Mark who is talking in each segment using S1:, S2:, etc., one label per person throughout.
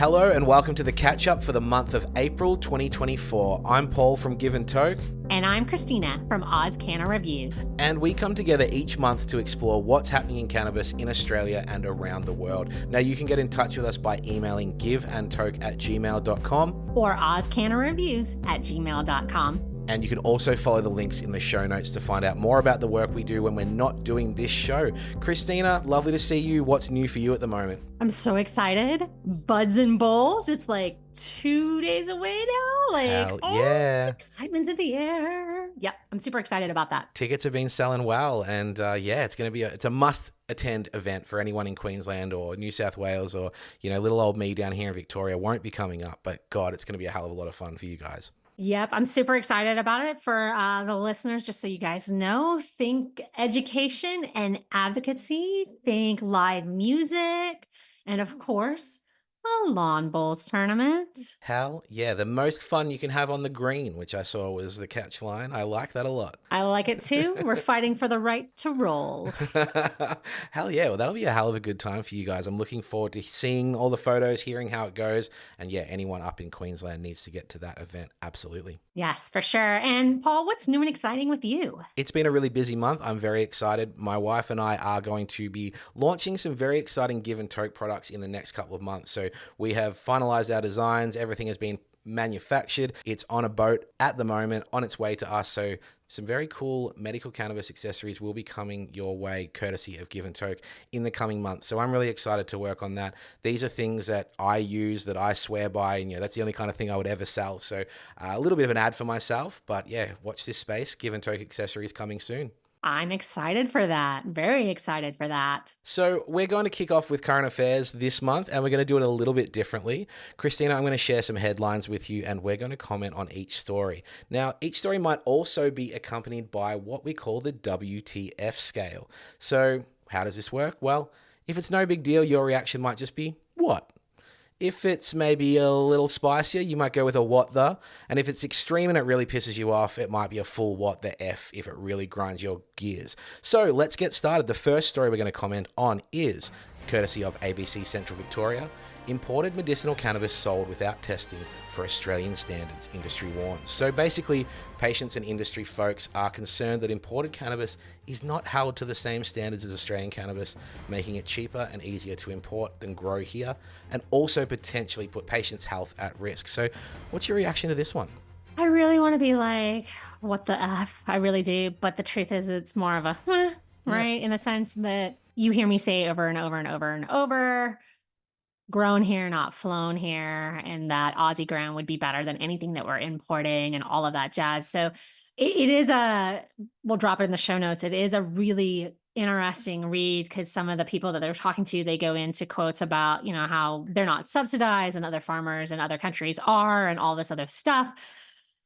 S1: Hello and welcome to the catch-up for the month of April 2024. I'm Paul from Give and Toke.
S2: And I'm Christina from AusCannaReviews.
S1: And we come together each month to explore what's happening in cannabis in Australia and around the world. Now you can get in touch with us by emailing giveandtoke@gmail.com
S2: or AusCannaReviews@gmail.com.
S1: And you can also follow the links in the show notes to find out more about the work we do when we're not doing this show. Christina, lovely to see you. What's new for you at the moment?
S2: I'm so excited. Buds and Bowls. It's like 2 days away now.
S1: Hell yeah.
S2: Excitement's in the air. Yep, I'm super excited about that.
S1: Tickets have been selling well, and it's going to be it's a must-attend event for anyone in Queensland or New South Wales, or little old me down here in Victoria won't be coming up. But God, it's going to be a hell of a lot of fun for you guys.
S2: Yep, I'm super excited about it. For the listeners, just so you guys know, think education and advocacy, think live music, and of course, a lawn bowls tournament.
S1: Hell yeah, the most fun you can have on the green, which I saw was the catch line. I like that a lot.
S2: I like it too. We're fighting for the right to roll.
S1: Hell yeah, well that'll be a hell of a good time for you guys. I'm looking forward to seeing all the photos, hearing how it goes, and yeah, anyone up in Queensland needs to get to that event, absolutely.
S2: Yes, for sure. And Paul, what's new and exciting with you?
S1: It's been a really busy month. I'm very excited. My wife and I are going to be launching some very exciting Give and Toke products in the next couple of months. So we have finalized our designs. Everything has been manufactured. It's on a boat at the moment, on its way to us. So some very cool medical cannabis accessories will be coming your way courtesy of Give and Toke in the coming months. So I'm really excited to work on that. These are things that I use, that I swear by, and that's the only kind of thing I would ever sell. So a little bit of an ad for myself, but yeah, watch this space. Give and Toke accessories coming soon.
S2: I'm excited for that. Very excited for that.
S1: So we're going to kick off with current affairs this month, and we're going to do it a little bit differently. Christina, I'm going to share some headlines with you, and we're going to comment on each story. Now, each story might also be accompanied by what we call the WTF scale. So how does this work? Well, if it's no big deal, your reaction might just be, what? If it's maybe a little spicier, you might go with a what the. And if it's extreme and it really pisses you off, it might be a full what the F if it really grinds your gears. So let's get started. The first story we're going to comment on is, courtesy of ABC Central Victoria, imported medicinal cannabis sold without testing for Australian standards, industry warns. So basically, patients and industry folks are concerned that imported cannabis is not held to the same standards as Australian cannabis, making it cheaper and easier to import than grow here, and also potentially put patients' health at risk. So what's your reaction to this one?
S2: I really want to be like, what the F? I really do. But the truth is, it's more of a, right? In the sense that you hear me say over and over and over and over, grown here, not flown here, and that Aussie ground would be better than anything that we're importing and all of that jazz. So it is we'll drop it in the show notes. It is a really interesting read because some of the people that they're talking to, they go into quotes about, how they're not subsidized and other farmers in other countries are and all this other stuff.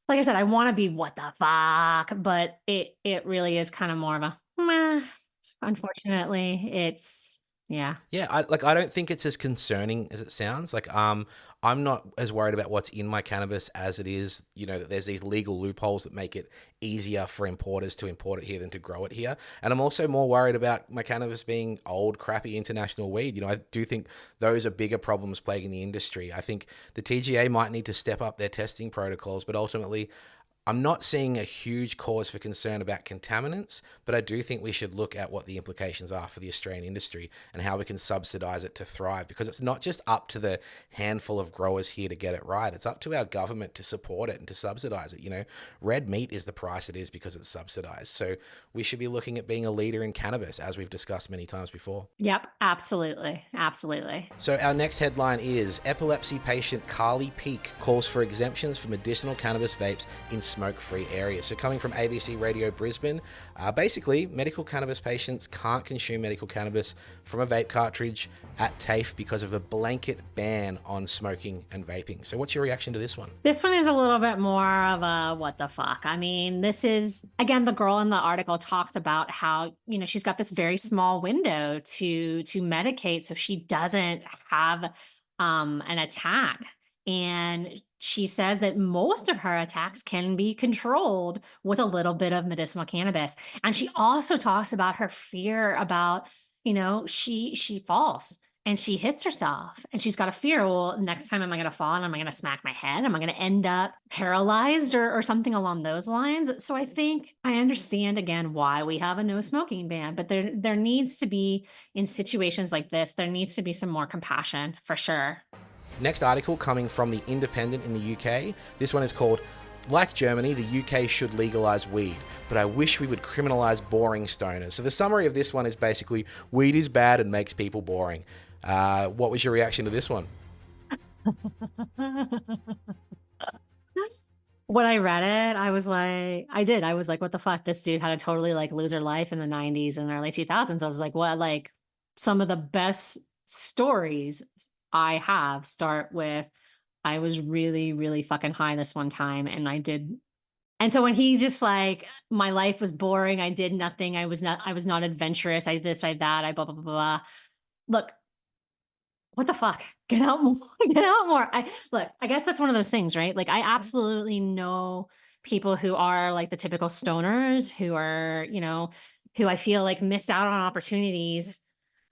S2: Like I said, I want to be what the fuck, but it really is kind of more of a meh. Unfortunately, it's yeah.
S1: Yeah, I don't think it's as concerning as it sounds. I'm not as worried about what's in my cannabis as it is, that there's these legal loopholes that make it easier for importers to import it here than to grow it here. And I'm also more worried about my cannabis being old, crappy international weed. I do think those are bigger problems plaguing the industry. I think the TGA might need to step up their testing protocols, but ultimately, I'm not seeing a huge cause for concern about contaminants, but I do think we should look at what the implications are for the Australian industry and how we can subsidize it to thrive, because it's not just up to the handful of growers here to get it right. It's up to our government to support it and to subsidize it. Red meat is the price it is because it's subsidized. So we should be looking at being a leader in cannabis, as we've discussed many times before.
S2: Yep, absolutely. Absolutely.
S1: So our next headline is, epilepsy patient Carly Peake calls for exemptions for medicinal cannabis vapes in smoke-free areas. So coming from ABC Radio Brisbane, basically medical cannabis patients can't consume medical cannabis from a vape cartridge at TAFE because of a blanket ban on smoking and vaping. So what's your reaction to this one?
S2: This one is a little bit more of a what the fuck. I mean, this is, again, the girl in the article talks about how, she's got this very small window to medicate so she doesn't have an attack. And she says that most of her attacks can be controlled with a little bit of medicinal cannabis. And she also talks about her fear about, she falls and she hits herself and she's got a fear. Well, next time am I going to fall and am I going to smack my head? Am I going to end up paralyzed or something along those lines? So I think I understand again why we have a no smoking ban, but there needs to be, in situations like this, there needs to be some more compassion for sure.
S1: Next article coming from The Independent in the UK. This one is called, "Like Germany, the UK should legalise weed, but I wish we would criminalise boring stoners." So the summary of this one is basically, weed is bad and makes people boring. What was your reaction to this one?
S2: When I read it, I was like, what the fuck? This dude had a totally like loser life in the 90s and early 2000s. I was like, what? Like, some of the best stories I have start with, I was really, really fucking high this one time and I did. And so when he just like, my life was boring, I did nothing, I was not adventurous, I this, I that, I blah, blah, blah, blah. Look, what the fuck? Get out more. Get out more. I guess that's one of those things, right? Like, I absolutely know people who are like the typical stoners who are, who I feel like missed out on opportunities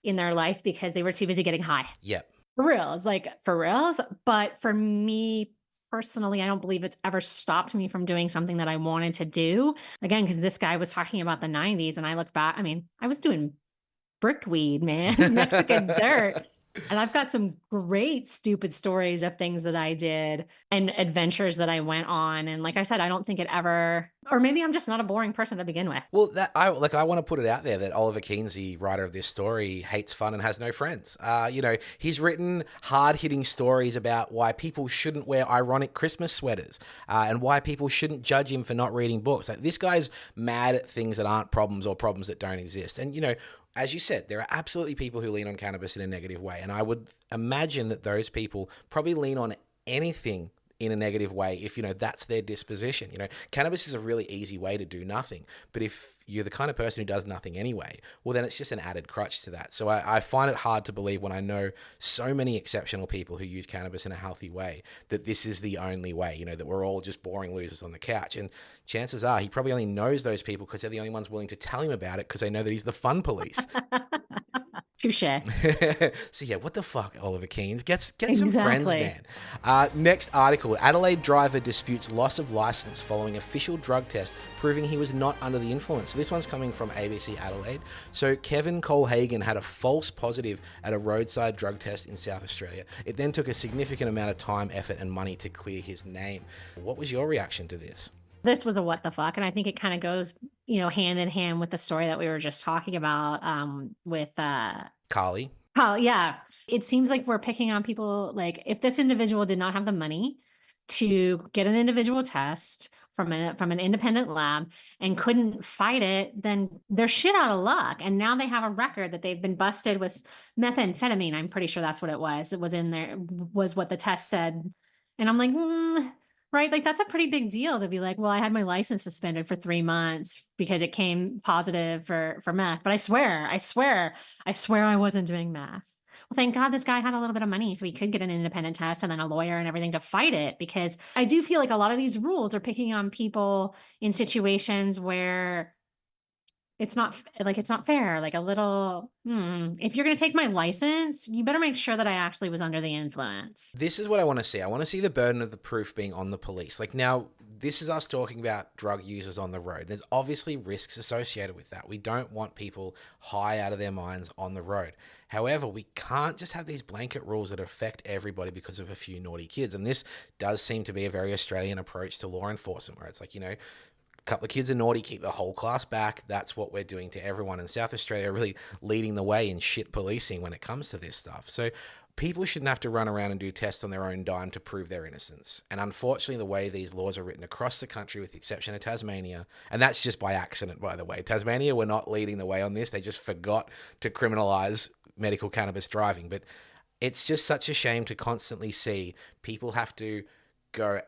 S2: in their life because they were too busy getting high.
S1: Yep.
S2: For reals, like for reals. But for me personally, I don't believe it's ever stopped me from doing something that I wanted to do. Again, because this guy was talking about the 90s and I look back, I mean, I was doing brickweed, man, Mexican dirt. And I've got some great stupid stories of things that I did and adventures that I went on. And like I said, I don't think it ever, or maybe I'm just not a boring person to begin with.
S1: Well, I want to put it out there that Oliver Keynes, the writer of this story, hates fun and has no friends. He's written hard-hitting stories about why people shouldn't wear ironic Christmas sweaters and why people shouldn't judge him for not reading books. Like, this guy's mad at things that aren't problems or problems that don't exist. And, as you said, there are absolutely people who lean on cannabis in a negative way. And I would imagine that those people probably lean on anything in a negative way if, that's their disposition. Cannabis is a really easy way to do nothing. But if you're the kind of person who does nothing anyway, well, then it's just an added crutch to that. So I find it hard to believe when I know so many exceptional people who use cannabis in a healthy way that this is the only way, that we're all just boring losers on the couch. And chances are he probably only knows those people because they're the only ones willing to tell him about it because they know that he's the fun police.
S2: Touche.
S1: So yeah, what the fuck, Oliver Keynes? Get some friends, man. Next article. Adelaide driver disputes loss of license following official drug test proving he was not under the influence. So this one's coming from ABC Adelaide. So Kevin Colhagen had a false positive at a roadside drug test in South Australia. It then took a significant amount of time, effort, and money to clear his name. What was your reaction to this?
S2: This was a what the fuck. And I think it kind of goes, hand in hand with the story that we were just talking about with
S1: Carly.
S2: Oh, yeah. It seems like we're picking on people. Like, if this individual did not have the money to get an individual test from an independent lab and couldn't fight it, then they're shit out of luck. And now they have a record that they've been busted with methamphetamine. I'm pretty sure that's what it was. It was in there, was what the test said. And I'm like, right? Like, that's a pretty big deal to be like, well, I had my license suspended for 3 months because it came positive for meth. But I swear I wasn't doing meth. Well, thank God this guy had a little bit of money so he could get an independent test and then a lawyer and everything to fight it, because I do feel like a lot of these rules are picking on people in situations where it's not fair. Like, a little, if you're going to take my license, you better make sure that I actually was under the influence.
S1: This is what I want to see. I want to see the burden of the proof being on the police. Like, now, this is us talking about drug users on the road. There's obviously risks associated with that. We don't want people high out of their minds on the road. However, we can't just have these blanket rules that affect everybody because of a few naughty kids. And this does seem to be a very Australian approach to law enforcement, where it's like, a couple of kids are naughty, keep the whole class back. That's what we're doing to everyone. In South Australia, really leading the way in shit policing when it comes to this stuff. So people shouldn't have to run around and do tests on their own dime to prove their innocence. And unfortunately, the way these laws are written across the country, with the exception of Tasmania, and that's just by accident, by the way. Tasmania were not leading the way on this. They just forgot to criminalise medical cannabis driving. But it's just such a shame to constantly see people have to go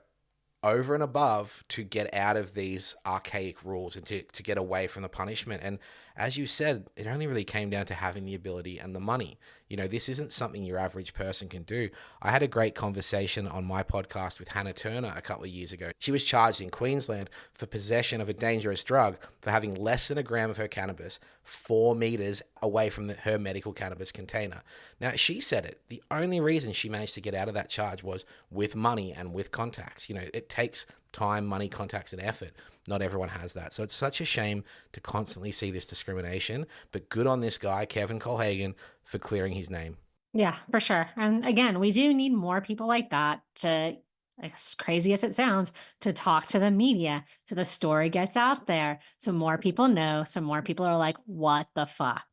S1: over and above to get out of these archaic rules and to get away from the punishment. And as you said, it only really came down to having the ability and the money. This isn't something your average person can do. I had a great conversation on my podcast with Hannah Turner a couple of years ago. She was charged in Queensland for possession of a dangerous drug for having less than a gram of her cannabis 4 meters away from her medical cannabis container. Now, she said it. The only reason she managed to get out of that charge was with money and with contacts. It takes time, money, contacts, and effort. Not everyone has that. So it's such a shame to constantly see this discrimination, but good on this guy, Kevin Colhagen, for clearing his name.
S2: Yeah, for sure. And again, we do need more people like that to, as crazy as it sounds, to talk to the media so the story gets out there, so more people know, so more people are like, what the fuck?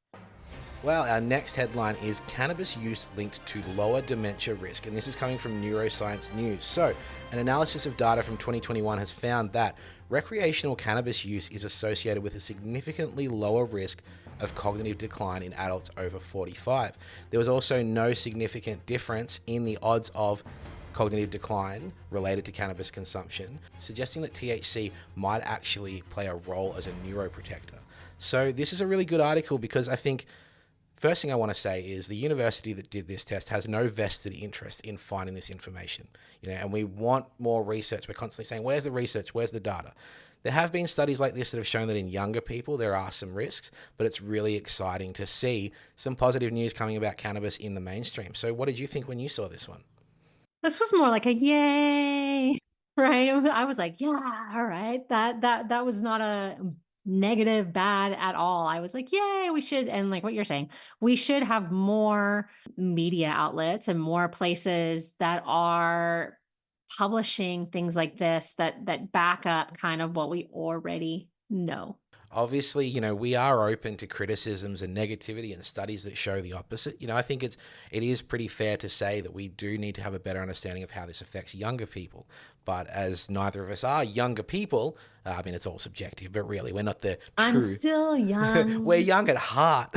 S1: Well, our next headline is Cannabis Use Linked to Lower Dementia Risk, and this is coming from Neuroscience News. So, an analysis of data from 2021 has found that recreational cannabis use is associated with a significantly lower risk of cognitive decline in adults over 45. There was also no significant difference in the odds of cognitive decline related to cannabis consumption, suggesting that THC might actually play a role as a neuroprotector. So this is a really good article because I think first thing I want to say is the university that did this test has no vested interest in finding this information, and we want more research. We're constantly saying, where's the research? Where's the data? There have been studies like this that have shown that in younger people, there are some risks, but it's really exciting to see some positive news coming about cannabis in the mainstream. So what did you think when you saw this one?
S2: This was more like a yay, right? I was like, yeah, all right. That was not a negative, bad at all. I was like, yay, we should. And like what you're saying, we should have more media outlets and more places that are publishing things like this that back up kind of what we already know.
S1: Obviously, we are open to criticisms and negativity and studies that show the opposite. I think it is pretty fair to say that we do need to have a better understanding of how this affects younger people. But as neither of us are younger people, it's all subjective, but really we're not the true.
S2: I'm still young.
S1: We're young at heart.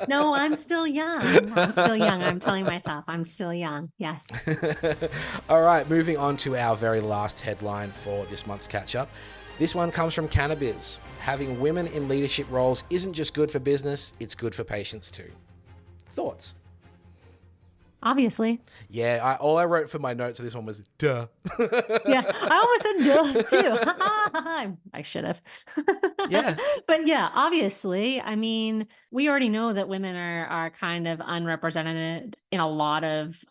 S2: No, I'm still young. I'm still young. I'm telling myself I'm still young. Yes.
S1: All right, moving on to our very last headline for this month's catch-up. This one comes from Cannabis. Having women in leadership roles isn't just good for business, it's good for patients too. Thoughts?
S2: Obviously.
S1: Yeah, all I wrote for my notes of this one was, duh.
S2: Yeah, I almost said duh, too. I should have.
S1: Yeah.
S2: But yeah, obviously, we already know that women are kind of unrepresented in a lot of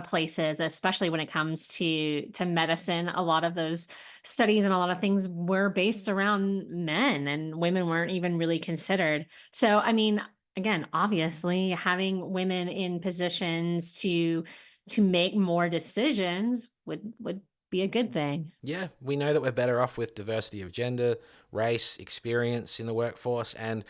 S2: places, especially when it comes to medicine. A lot of those studies and a lot of things were based around men, and women weren't even really considered. So, again, obviously, having women in positions to make more decisions would be a good thing.
S1: Yeah, we know that we're better off with diversity of gender, race, experience in the workforce, and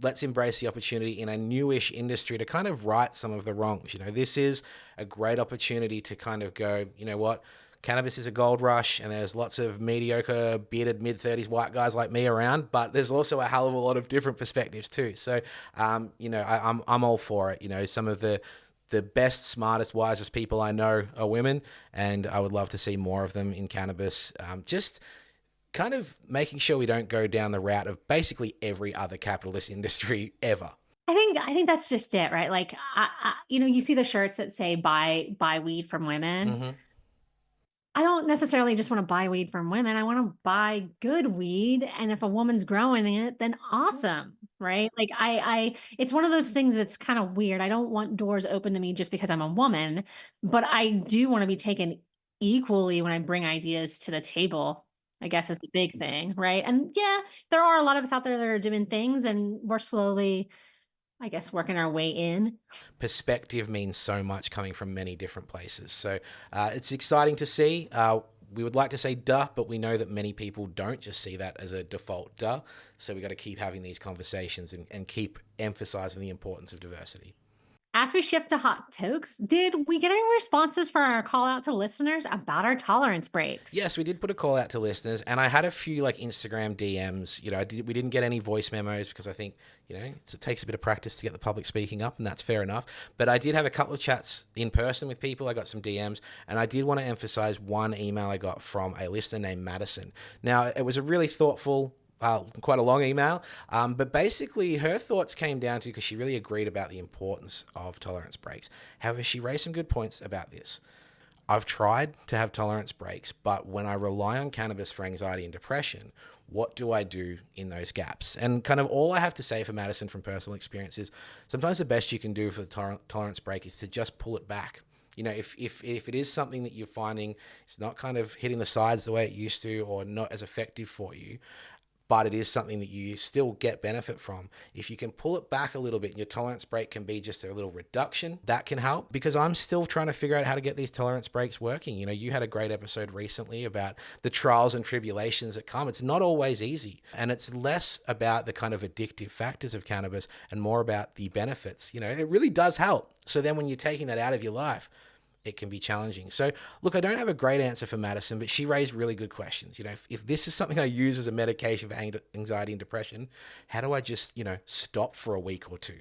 S1: let's embrace the opportunity in a newish industry to kind of right some of the wrongs. This is a great opportunity to kind of go, what? Cannabis is a gold rush, and there's lots of mediocre, bearded, mid-30s white guys like me around, but there's also a hell of a lot of different perspectives too. So, I'm all for it. Some of the best, smartest, wisest people I know are women, and I would love to see more of them in cannabis. Just kind of making sure we don't go down the route of basically every other capitalist industry ever.
S2: I think that's just it, right? Like, you see the shirts that say buy weed from women.
S1: Mm-hmm.
S2: I don't necessarily just want to buy weed from women. I want to buy good weed. And if a woman's growing it, then awesome. Right. Like it's one of those things that's kind of weird. I don't want doors open to me just because I'm a woman, but I do want to be taken equally when I bring ideas to the table, I guess is the big thing. Right. And yeah, there are a lot of us out there that are doing things, and we're slowly, I guess, working our way in.
S1: Perspective means so much coming from many different places. So it's exciting to see. We would like to say duh, but we know that many people don't just see that as a default duh. So we got to keep having these conversations and keep emphasizing the importance of diversity.
S2: As we shift to hot tokes, did we get any responses for our call out to listeners about our tolerance breaks?
S1: Yes, we did put a call out to listeners, and I had a few Instagram DMs. We didn't get any voice memos because I think, it takes a bit of practice to get the public speaking up, and that's fair enough. But I did have a couple of chats in person with people. I got some DMs, and I did want to emphasize one email I got from a listener named Madison. Now, it was a really thoughtful quite a long email. But basically, her thoughts came down to, because she really agreed about the importance of tolerance breaks. However, she raised some good points about this. I've tried to have tolerance breaks, but when I rely on cannabis for anxiety and depression, what do I do in those gaps? And kind of all I have to say for Madison from personal experience is sometimes the best you can do for the tolerance break is to just pull it back. You know, if it is something that you're finding it's not kind of hitting the sides the way it used to, or not as effective for you, but it is something that you still get benefit from, if you can pull it back a little bit, and your tolerance break can be just a little reduction, that can help. Because I'm still trying to figure out how to get these tolerance breaks working. You know, you had a great episode recently about the trials and tribulations that come. It's not always easy, and it's less about the kind of addictive factors of cannabis and more about the benefits. You know, it really does help. So then when you're taking that out of your life, it can be challenging. So look, I don't have a great answer for Madison, but she raised really good questions. You know, if this is something I use as a medication for anxiety and depression, how do I just, stop for a week or two?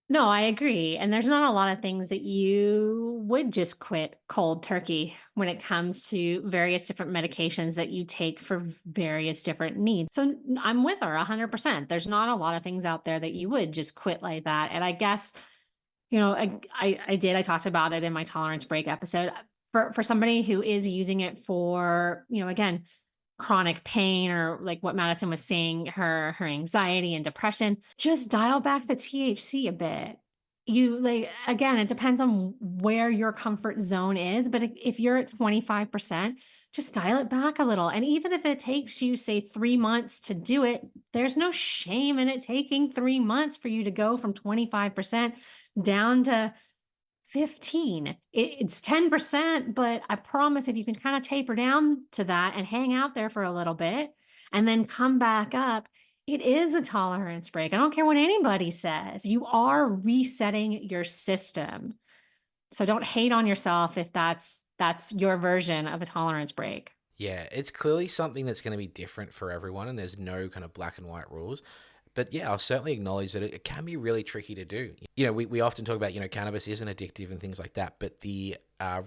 S2: No, I agree. And there's not a lot of things that you would just quit cold turkey when it comes to various different medications that you take for various different needs. So I'm with her 100%. There's not a lot of things out there that you would just quit like that. And I guess I talked about it in my tolerance break episode. For somebody who is using it for, again, chronic pain, or like what Madison was saying, her anxiety and depression, just dial back the THC a bit. You like, again, it depends on where your comfort zone is, but if you're at 25%, just dial it back a little. And even if it takes you, say, 3 months to do it, there's no shame in it taking 3 months for you to go from 25% down to 15. It's 10%, but I promise if you can kind of taper down to that and hang out there for a little bit and then come back up, it is a tolerance break. I don't care what anybody says. You are resetting your system. So don't hate on yourself if that's your version of a tolerance break.
S1: Yeah, it's clearly something that's going to be different for everyone, and there's no kind of black and white rules. But yeah, I'll certainly acknowledge that it can be really tricky to do. You know, we often talk about, cannabis isn't addictive and things like that, but the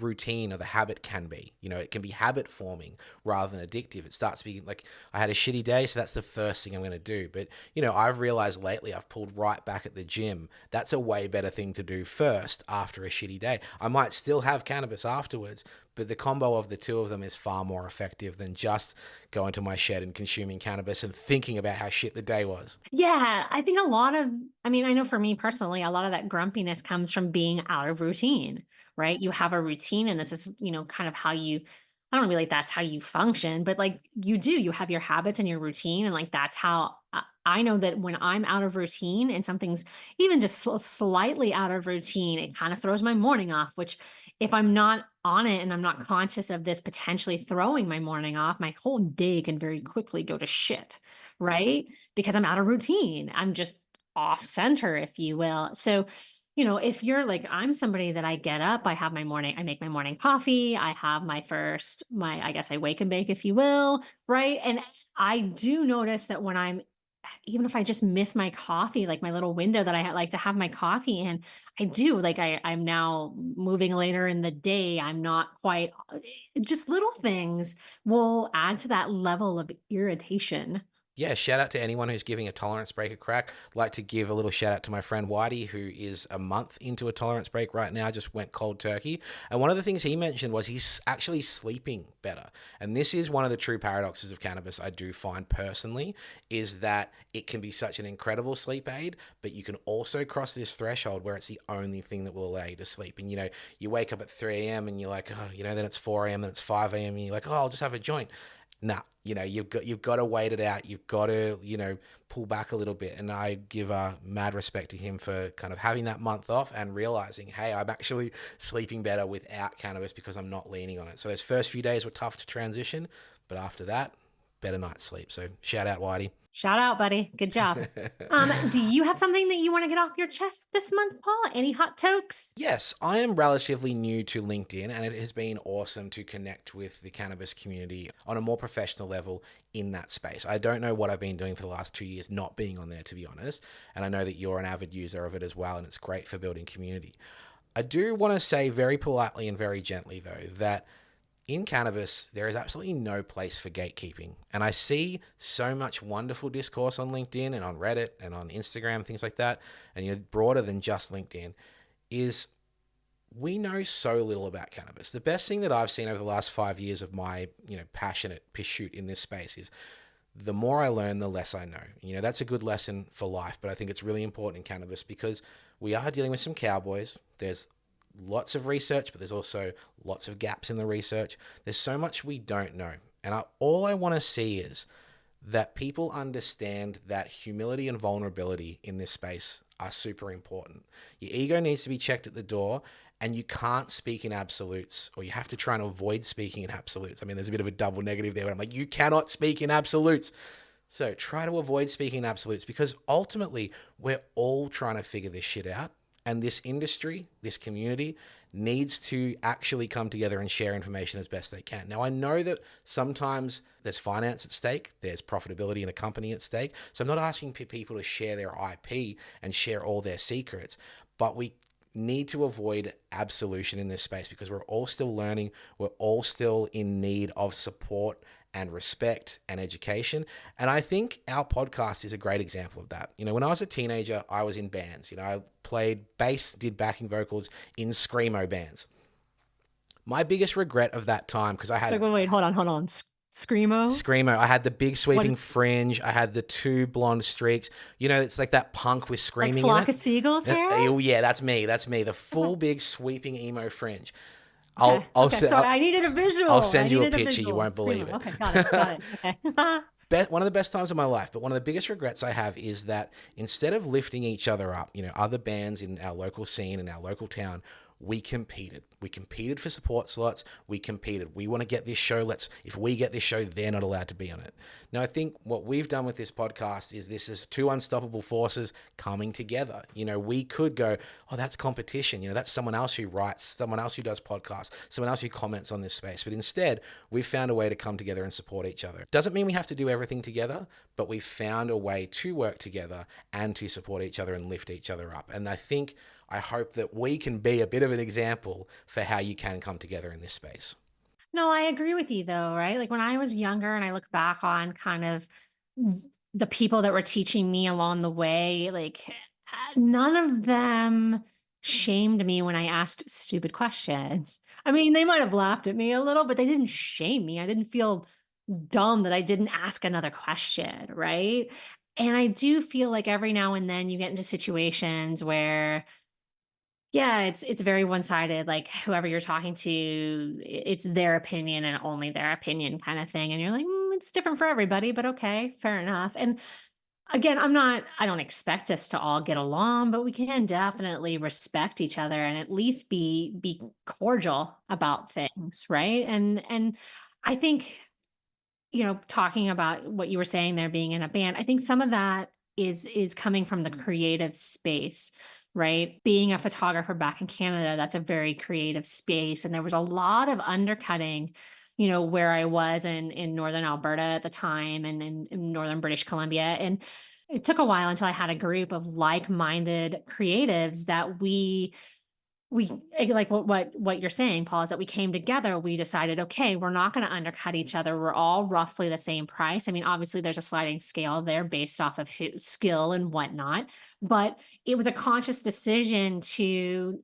S1: routine or the habit can be. It can be habit forming rather than addictive. It starts being like, I had a shitty day, so that's the first thing I'm going to do. But, I've realized lately I've pulled right back at the gym. That's a way better thing to do first after a shitty day. I might still have cannabis afterwards, but the combo of the two of them is far more effective than just going to my shed and consuming cannabis and thinking about how shit the day was.
S2: Yeah, I think I know for me personally, a lot of that grumpiness comes from being out of routine, right? You have a routine, and this is, kind of how I don't really, that's how you function, but like you have your habits and your routine. And like, that's how I know that when I'm out of routine and something's even just slightly out of routine, it kind of throws my morning off, which if I'm not on it and I'm not conscious of this potentially throwing my morning off, my whole day can very quickly go to shit, right? Because I'm out of routine. I'm just off center, if you will. So, if you're like, I'm somebody that I get up, I make my morning coffee, I have I guess I wake and bake, if you will, right? And I do notice that when even if I just miss my coffee, like my little window that I like to have my coffee in, I do like, I'm now moving later in the day. I'm not quite, just little things will add to that level of irritation.
S1: Yeah, shout out to anyone who's giving a tolerance break a crack. I'd like to give a little shout out to my friend Whitey, who is a month into a tolerance break right now, just went cold turkey. And one of the things he mentioned was he's actually sleeping better. And this is one of the true paradoxes of cannabis, I do find personally, is that it can be such an incredible sleep aid, but you can also cross this threshold where it's the only thing that will allow you to sleep. And, you wake up at 3 a.m. and you're like, oh, then it's 4 a.m., then it's 5 a.m. and you're like, oh, I'll just have a joint. Nah, you've got to wait it out. You've got to, pull back a little bit. And I give mad respect to him for kind of having that month off and realizing, hey, I'm actually sleeping better without cannabis because I'm not leaning on it. So those first few days were tough to transition, but after that, better night's sleep. So shout out, Whitey.
S2: Shout out, buddy. Good job. Do you have something that you want to get off your chest this month, Paul? Any hot tokes?
S1: Yes, I am relatively new to LinkedIn, and it has been awesome to connect with the cannabis community on a more professional level in that space. I don't know what I've been doing for the last 2 years not being on there, to be honest, and I know that you're an avid user of it as well, and it's great for building community. I do want to say very politely and very gently, though, that in cannabis, there is absolutely no place for gatekeeping. And I see so much wonderful discourse on LinkedIn and on Reddit and on Instagram, things like that. And broader than just LinkedIn is we know so little about cannabis. The best thing that I've seen over the last 5 years of my, passionate pursuit in this space is the more I learn, the less I know. That's a good lesson for life, but I think it's really important in cannabis because we are dealing with some cowboys. There's lots of research, but there's also lots of gaps in the research. There's so much we don't know. And all I want to see is that people understand that humility and vulnerability in this space are super important. Your ego needs to be checked at the door, and you can't speak in absolutes, or you have to try and avoid speaking in absolutes. I mean, there's a bit of a double negative there, but I'm like, you cannot speak in absolutes. So try to avoid speaking in absolutes because ultimately we're all trying to figure this shit out. And this industry, this community needs to actually come together and share information as best they can. Now, I know that sometimes there's finance at stake, there's profitability in a company at stake. So I'm not asking people to share their IP and share all their secrets, but we need to avoid absolution in this space because we're all still learning. We're all still in need of support and respect and education. And I think our podcast is a great example of that. When I was a teenager, I was in bands. I played bass, did backing vocals in screamo bands. My biggest regret of that time, because I had...
S2: Wait, hold on. Screamo?
S1: Screamo. I had the big sweeping fringe. I had the 2 blonde streaks. It's like that punk with screaming
S2: like
S1: in it.
S2: Flock of Seagulls hair?
S1: Oh, yeah, that's me. The full big sweeping emo fringe.
S2: Sorry, I needed a visual.
S1: I'll send you a picture. You won't believe it.
S2: Okay, got it. Okay.
S1: One of the best times of my life, but one of the biggest regrets I have is that instead of lifting each other up, other bands in our local scene, in our local town, we competed. We competed for support slots. We competed. We want to get this show. If we get this show, they're not allowed to be on it. Now, I think what we've done with this podcast is this is 2 unstoppable forces coming together. We could go, oh, that's competition. That's someone else who writes, someone else who does podcasts, someone else who comments on this space. But instead, we've found a way to come together and support each other. Doesn't mean we have to do everything together, but we've found a way to work together and to support each other and lift each other up. And I hope that we can be a bit of an example for how you can come together in this space.
S2: No, I agree with you though, right? Like when I was younger and I look back on kind of the people that were teaching me along the way, like none of them shamed me when I asked stupid questions. I mean, they might have laughed at me a little, but they didn't shame me. I didn't feel dumb that I didn't ask another question, right? And I do feel like every now and then you get into situations where yeah, it's very one-sided, like, whoever you're talking to, it's their opinion and only their opinion kind of thing, and you're like, "It's different for everybody, but okay, fair enough." And again, I don't expect us to all get along, but we can definitely respect each other and at least be cordial about things, right? And I think, talking about what you were saying there being in a band, I think some of that is coming from the creative space, right? Being a photographer back in Canada, that's a very creative space. And there was a lot of undercutting, where I was in northern Alberta at the time and in northern British Columbia. And it took a while until I had a group of like-minded creatives that we like what you're saying, Paul, is that we came together, we decided, okay, we're not going to undercut each other. We're all roughly the same price. I mean, obviously there's a sliding scale there based off of skill and whatnot, but it was a conscious decision to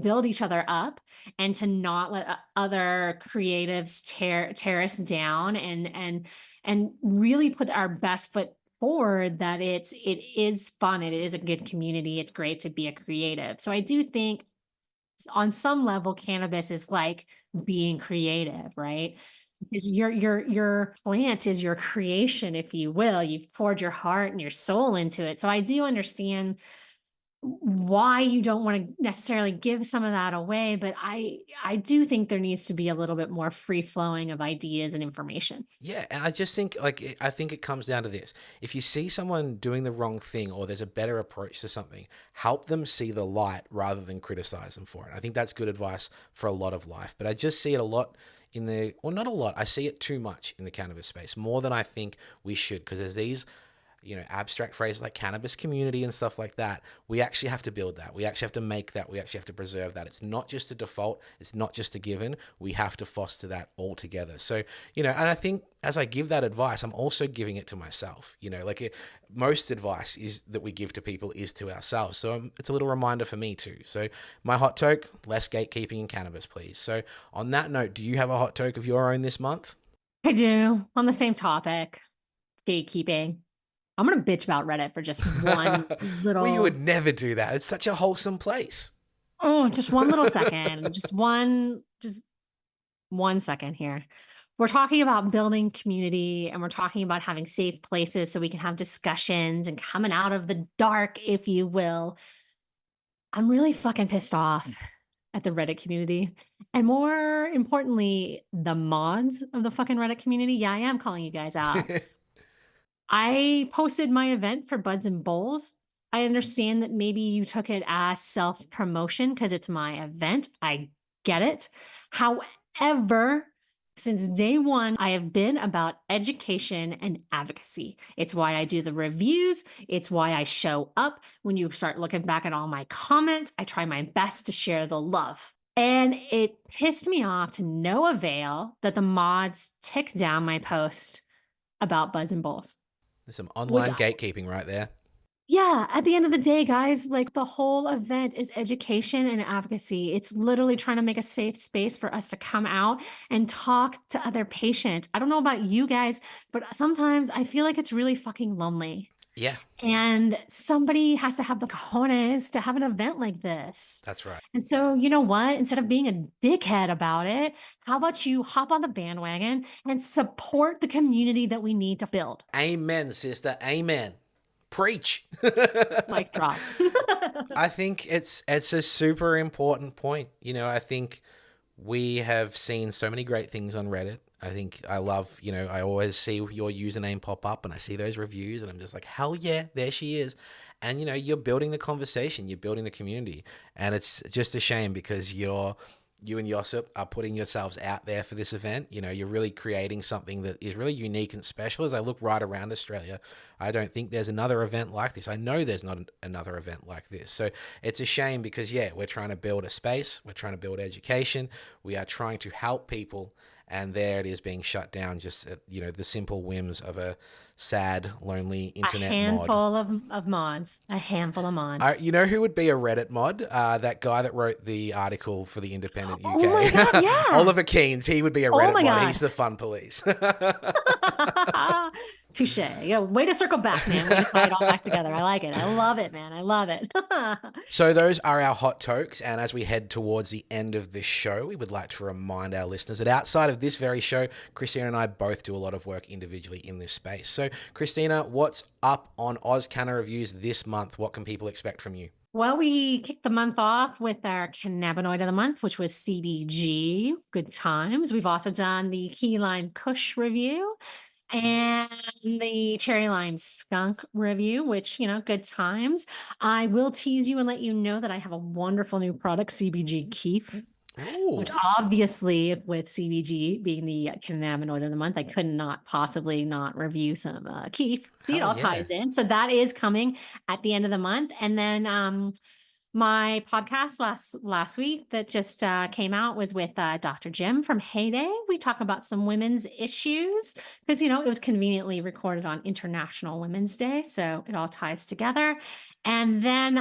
S2: build each other up and to not let other creatives tear us down and really put our best foot forward that it is fun. It is a good community. It's great to be a creative. So I do think on some level, cannabis is like being creative, right? Because your plant is your creation, if you will. You've poured your heart and your soul into it. So I do understand why you don't want to necessarily give some of that away, but I do think there needs to be a little bit more free flowing of ideas and information.
S1: Yeah, and I just think I think it comes down to this. If you see someone doing the wrong thing or there's a better approach to something, help them see the light rather than criticize them for it. I think that's good advice for a lot of life, but I just see it a lot not a lot. I see it too much in the cannabis space, more than I think we should, because there's these abstract phrases like cannabis community and stuff like that. We actually have to build that. We actually have to make that. We actually have to preserve that. It's not just a default. It's not just a given. We have to foster that all together. So, and I think as I give that advice, I'm also giving it to myself. Most advice is that we give to people is to ourselves. So it's a little reminder for me too. So my hot toke, less gatekeeping in cannabis, please. So on that note, do you have a hot toke of your own this month?
S2: I do. On the same topic, gatekeeping. I'm going to bitch about Reddit for just one little...
S1: We would never do that. It's such a wholesome place.
S2: Oh, just one little second. just one second here. We're talking about building community, and we're talking about having safe places so we can have discussions and coming out of the dark, if you will. I'm really fucking pissed off at the Reddit community. And more importantly, the mods of the fucking Reddit community. Yeah, I am calling you guys out. I posted my event for Buds and Bowls. I understand that maybe you took it as self-promotion because it's my event. I get it. However, since day one, I have been about education and advocacy. It's why I do the reviews. It's why I show up. When you start looking back at all my comments, I try my best to share the love. And it pissed me off to no avail that the mods tick down my post about Buds and Bowls.
S1: There's some online gatekeeping right there.
S2: Yeah, at the end of the day, guys, like the whole event is education and advocacy. It's literally trying to make a safe space for us to come out and talk to other patients. I don't know about you guys, but sometimes I feel like it's really fucking lonely.
S1: Yeah.
S2: And somebody has to have the cojones to have an event like this.
S1: That's right.
S2: And so, you know what? Instead of being a dickhead about it, how about you hop on the bandwagon and support the community that we need to build?
S1: Amen, sister. Amen. Preach.
S2: Mic drop.
S1: I think it's a super important point. I think we have seen so many great things on Reddit. I think I love, I always see your username pop up and I see those reviews and I'm just like, hell yeah, there she is. And, you're building the conversation, you're building the community. And it's just a shame because you and Josip are putting yourselves out there for this event. You're really creating something that is really unique and special. As I look right around Australia, I don't think there's another event like this. I know there's not another event like this. So it's a shame because, yeah, we're trying to build a space. We're trying to build education. We are trying to help people. And there it is being shut down just at, the simple whims of a sad, lonely internet mod.
S2: A handful of mods.
S1: You know who would be a Reddit mod? That guy that wrote the article for the Independent UK.
S2: Oh my God, yeah.
S1: Oliver Keynes, he would be a Reddit mod. God. He's the fun police.
S2: Touche. Yeah, way to circle back, man. Way to tie it all back together. I like it. I love it, man. I love it.
S1: So those are our hot tokes. And as we head towards the end of this show, we would like to remind our listeners that outside of this very show, Christina and I both do a lot of work individually in this space. So Christina, what's up on AusCannaReviews this month? What can people expect from you?
S2: Well, we kicked the month off with our cannabinoid of the month, which was CBG. Good times. We've also done the Key Lime Kush review and the Cherry Lime Skunk review, which, good times. I will tease you and let you know that I have a wonderful new product, CBG Keef. Ooh. Which obviously with CBG being the cannabinoid of the month, I could not possibly not review some Keef. See, it all ties in. So that is coming at the end of the month. And then my podcast last week that just came out was with Dr. Jim from Heyday. We talk about some women's issues because, it was conveniently recorded on International Women's Day. So it all ties together. And then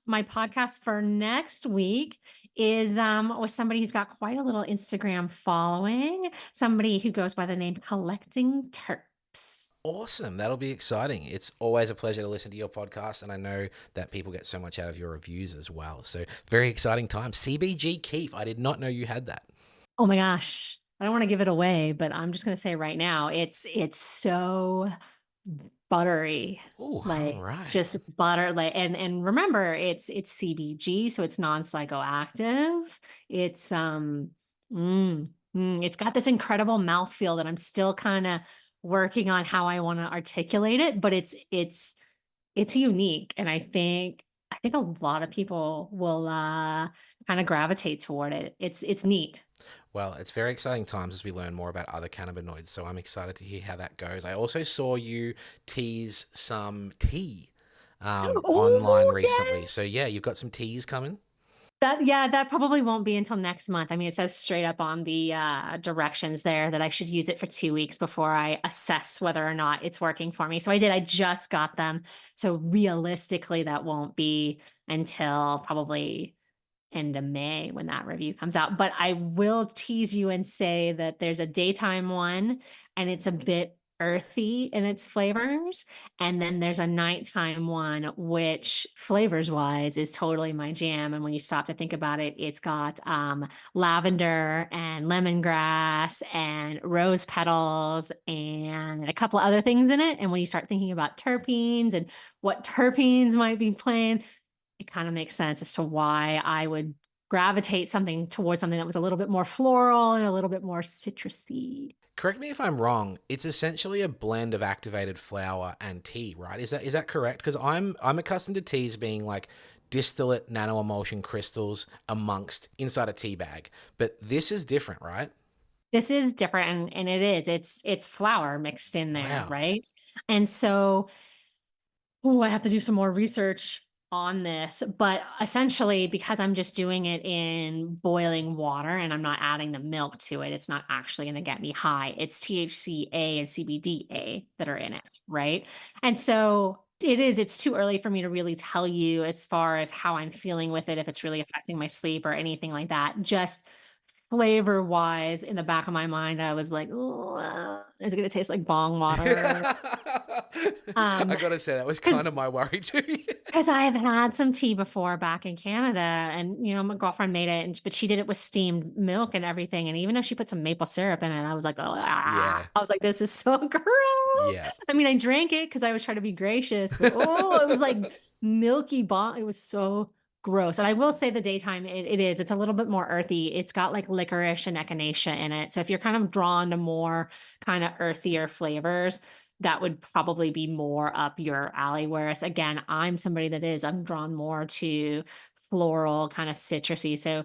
S2: my podcast for next week is with somebody who's got quite a little Instagram following, somebody who goes by the name Collecting Terps.
S1: Awesome. That'll be exciting. It's always a pleasure to listen to your podcast, and I know that people get so much out of your reviews as well. So very exciting time. CBG Keef. I did not know you had that.
S2: Oh my gosh. I don't want to give it away, but I'm just going to say right now, it's so buttery.
S1: Ooh,
S2: like
S1: all right.
S2: Just butter, and remember it's CBG, so it's non-psychoactive. It's it's got this incredible mouthfeel that I'm still kind of working on how I want to articulate it, but it's unique, and I think I think a lot of people will kind of gravitate toward it. It's neat.
S1: Well, it's very exciting times as we learn more about other cannabinoids, so I'm excited to hear how that goes. I also saw you tease some tea online
S2: Oh, yeah.
S1: recently. So yeah, you've got some teas coming.
S2: That probably won't be until next month. I mean, it says straight up on the directions there that I should use it for 2 weeks before I assess whether or not it's working for me. So I did. I just got them. So realistically, that won't be until probably end of May when that review comes out. But I will tease you and say that there's a daytime one and it's a bit earthy in its flavors. And then there's a nighttime one, which flavors wise is totally my jam. And when you stop to think about it, it's got lavender and lemongrass and rose petals and a couple of other things in it. And when you start thinking about terpenes and what terpenes might be playing, it kind of makes sense as to why I would gravitate something towards something that was a little bit more floral and a little bit more citrusy.
S1: Correct me if I'm wrong. It's essentially a blend of activated flower and tea, right? Is that correct? Because I'm accustomed to teas being like distillate nanoemulsion crystals amongst inside a tea bag, but this is different, right?
S2: This is different and it is. It's flour mixed in there,
S1: Wow.
S2: right? And so I have to do some more research on this, but essentially, because I'm just doing it in boiling water and I'm not adding the milk to it, it's not actually going to get me high. It's THCA and CBDA that are in it, right? And so it's too early for me to really tell you as far as how I'm feeling with it, if it's really affecting my sleep or anything like that. Just flavor wise, in the back of my mind, I was like, "Ooh, is it going to taste like bong water?"
S1: I gotta say that was
S2: Because
S1: kind of my worry too.
S2: 'Cause I've had some tea before back in Canada and, my girlfriend made it but she did it with steamed milk and everything, and even though she put some maple syrup in it, I was like, "Oh, ah."
S1: Yeah,
S2: I was like, "This is so gross."
S1: yeah.
S2: I mean, I drank it because I was trying to be gracious, but, it was like milky it was so gross, and I will say the daytime, it's a little bit more earthy. It's got, like, licorice and echinacea in it, so if you're kind of drawn to more kinda earthier flavors, that would probably be more up your alley. Whereas again, I'm drawn more to floral, kind of citrusy. So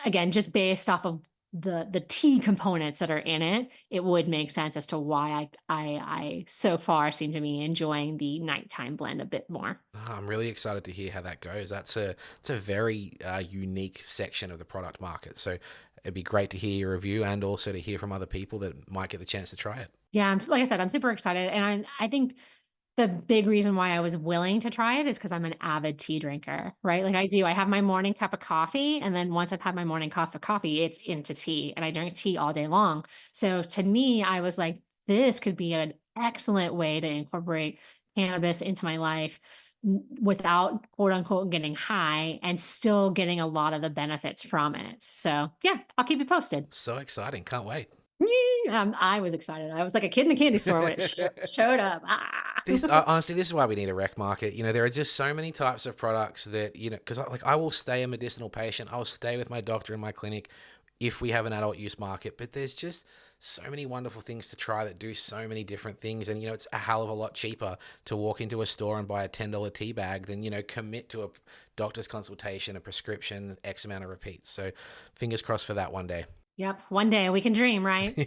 S2: again, just based off of the tea components that are in it, it would make sense as to why I so far seem to be enjoying the nighttime blend a bit more.
S1: Oh, I'm really excited to hear how that goes. It's a very unique section of the product market. So it'd be great to hear your review and also to hear from other people that might get the chance to try it.
S2: Yeah, like I said, I'm super excited, and I think the big reason why I was willing to try it is because 'cause I'm an avid tea drinker, right? Like, I have my morning cup of coffee, and then once I've had my morning cup of coffee, it's into tea, and I drink tea all day long. So, to me, I was like, "This could be an excellent way to incorporate cannabis into my life w without, quote, unquote, getting high and still getting a lot of the benefits from it." So, yeah, I'll keep you posted.
S1: So exciting. Can't wait.
S2: Yee, I was excited. I was like a kid in a candy store when it showed up. Ah.
S1: This honestly, this is why we need a rec market. There are just so many types of products that because I will stay a medicinal patient. I will stay with my doctor in my clinic if we have an adult use market. But there's just so many wonderful things to try that do so many different things, and it's a hell of a lot cheaper to walk into a store and buy a $10 tea bag than commit to a doctor's consultation, a prescription, X amount of repeats. So fingers crossed for that one day.
S2: Yep, one day we can dream, right?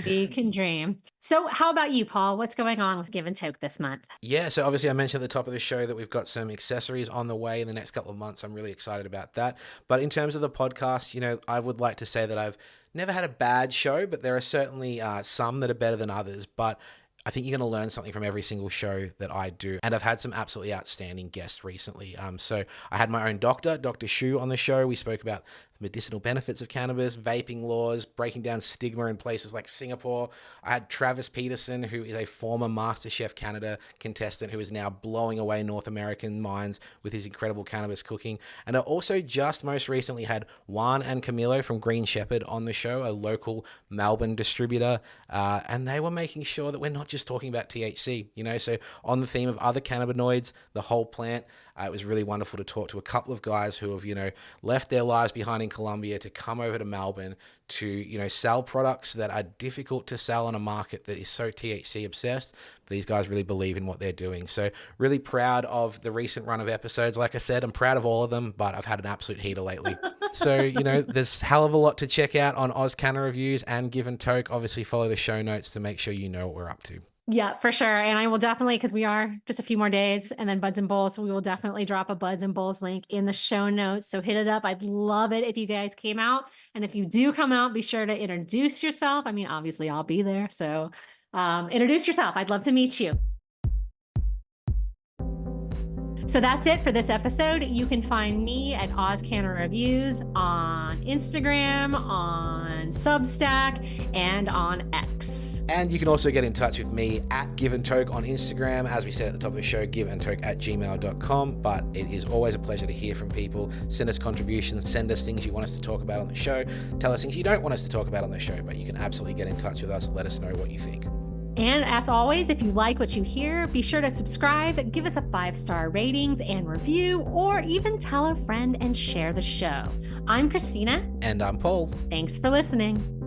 S2: We can dream. So, how about you, Paul? What's going on with Give and Toke this month?
S1: Yeah, so obviously I mentioned at the top of the show that we've got some accessories on the way in the next couple of months. I'm really excited about that. But in terms of the podcast, I would like to say that I've never had a bad show, but there are certainly some that are better than others. But I think you're going to learn something from every single show that I do. And I've had some absolutely outstanding guests recently. So I had my own doctor, Dr. Shu, on the show. We spoke about the medicinal benefits of cannabis, vaping laws, breaking down stigma in places like Singapore. I had Travis Peterson, who is a former MasterChef Canada contestant who is now blowing away North American minds with his incredible cannabis cooking. And I also just most recently had Juan and Camilo from Green Shepherd on the show, a local Melbourne distributor. And they were making sure that we're not just talking about THC, so on the theme of other cannabinoids, the whole plant. It was really wonderful to talk to a couple of guys who have, left their lives behind in Colombia to come over to Melbourne to, you know, sell products that are difficult to sell on a market that is so THC obsessed. These guys really believe in what they're doing. So really proud of the recent run of episodes. Like I said, I'm proud of all of them, but I've had an absolute heater lately. So, you know, there's a hell of a lot to check out on AusCannaReviews and Give and Toke. Obviously follow the show notes to make sure you know what we're up to.
S2: Yeah, for sure. And I will definitely, because we are just a few more days and then Buds and Bowls, so we will definitely drop a Buds and Bowls link in the show notes. So hit it up. I'd love it if you guys came out. And if you do come out, be sure to introduce yourself. I mean, obviously I'll be there. So introduce yourself. I'd love to meet you. So that's it for this episode. You can find me at AusCannaReviews on Instagram, on Substack, and on X.
S1: And you can also get in touch with me at Give and Toke on Instagram. As we said at the top of the show, giveandtoke@gmail.com. But it is always a pleasure to hear from people. Send us contributions, send us things you want us to talk about on the show. Tell us things you don't want us to talk about on the show, but you can absolutely get in touch with us and let us know what you think.
S2: And as always, if you like what you hear, be sure to subscribe, give us a 5-star ratings and review, or even tell a friend and share the show. I'm Christina.
S1: And I'm Paul.
S2: Thanks for listening.